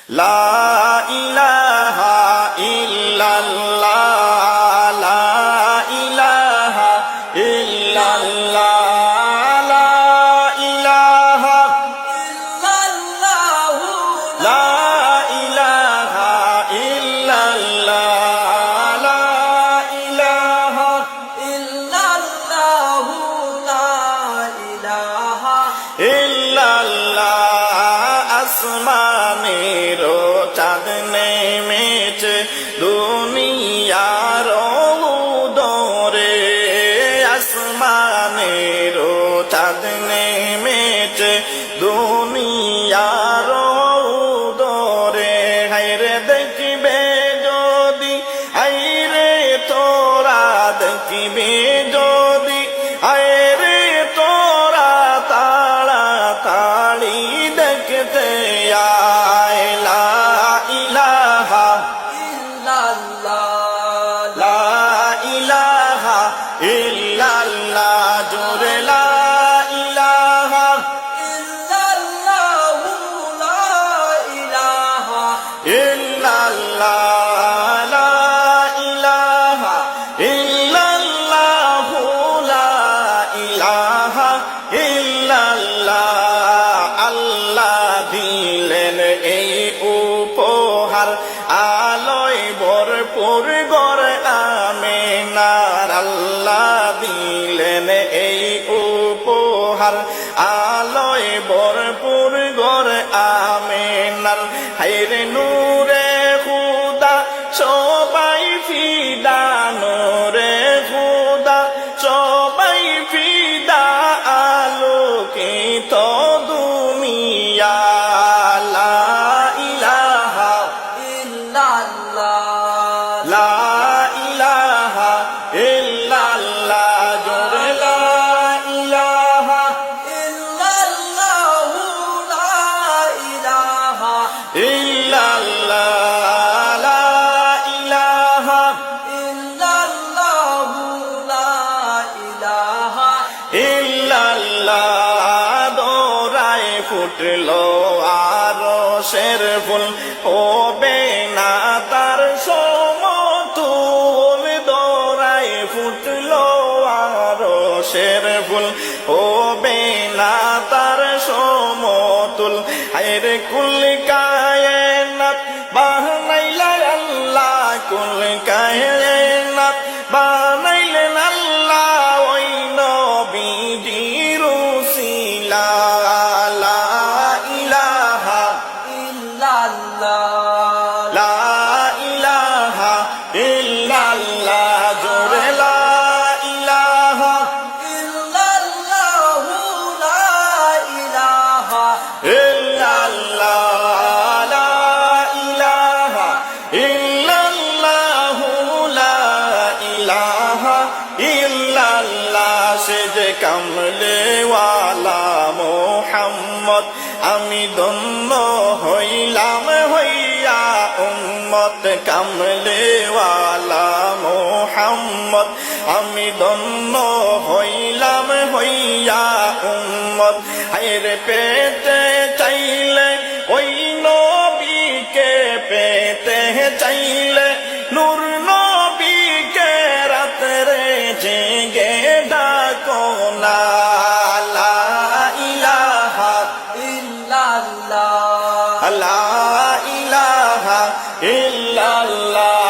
لا إله إلا الله لا إله إلا الله لا إله إلا الله لا إله إلا الله لا إله إلا الله لا إله إلا الله আসমানের চাঁদ নেমেছে দুনিয়ার উদরে আসমানের চাঁদ নেমেছে দুনিয়ার উদরে হায়রে দেখবে যদি হায়রে তোরা দেখবে যদি হায়রে তোরা তাড়াতাড়ি দেখতে আয় লা ইলাহা ইল্লাল্লাহ লা ইলাহা ইল্লাল্লাহ জোরে লা ইলাহা ইল্লাল্লাহ লা ইলাহা ইল্লাল্লাহ লা ইলাহা ইল্লাল্লাহ লা ইলাহা ইল্লাল্লাহ আল্লাহ দিলেন এই উপহার আলোয় ভরপুর গড় আমেনার আল্লাহ দিলেন এই উপহার আলোয় ভরপুর গড় আমেনার হায়রে নূরে খুদা সবাই ফিদা নূরে খুদা সবাই ফিদা আলোকিত দুনিয়া লা ইলাহা ইল্লাল্লাহ লা ইলাহা ইল্লাল্লাহ জোরে লা ইলাহা ইল্লাল্লাহ লা ইলাহা ইল্লাল্লাহ লা ইলাহা ইল্লাল্লাহ লা ইলাহা ইল্লাল্লাহ দোরায় ফুটলো আরশের ফুল হবে না তার সমতুল দোরায় ফুটলো আরশের ফুল হবে না তার সমতুল হায়রে কুল কায়নাত বানাইলা আল্লাহ কুল কায়নাত বানাইলেন আল্লাহ ওই নবীজির উসিলা লা ইলাহা ইল্লাল্লাহ লা ইলাহা ইল্লাল্লাহ জোরে লা ইলাহা ইল্লাল্লাহ লা ইলাহা ইল্লাল্লাহ লা ইলাহা ইল্লাল্লাহ লা ইলাহা ইল্লাল্লাহ সে যে কামলেওয়ালা মোহাম্মদ আমি ধন্য হইলাম হইয়া উম্মত কামলেওয়ালা মোহাম্মদ আমি ধন্য হইলাম হইয়া উম্মত হায়রে পেতে চাইলে ওই নবীকে পেতে চাইলে নূর নবীকে রাত্রে জেগে ডাকো না লা ইলাহা ইল্লাল্লাহ লা ইলাহা ইল্লাল্লাহ